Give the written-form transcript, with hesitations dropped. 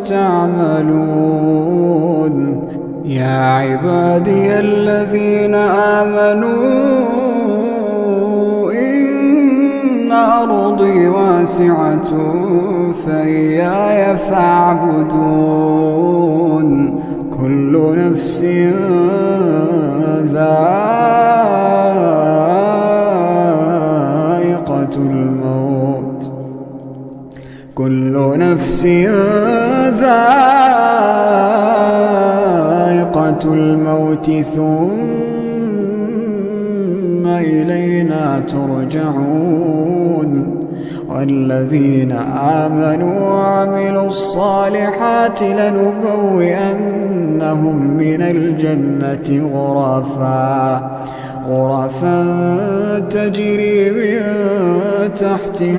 تعملون. يا عبادي الذين آمنوا إن أرضي واسعة فإياي فاعبدون. كل نفس ذائقة الموت، كل نفس ذائقة الموت ثم إلينا ترجعون. والذين آمنوا وعملوا الصالحات لنبوئنهم من الجنة غرفا تجري من تحتها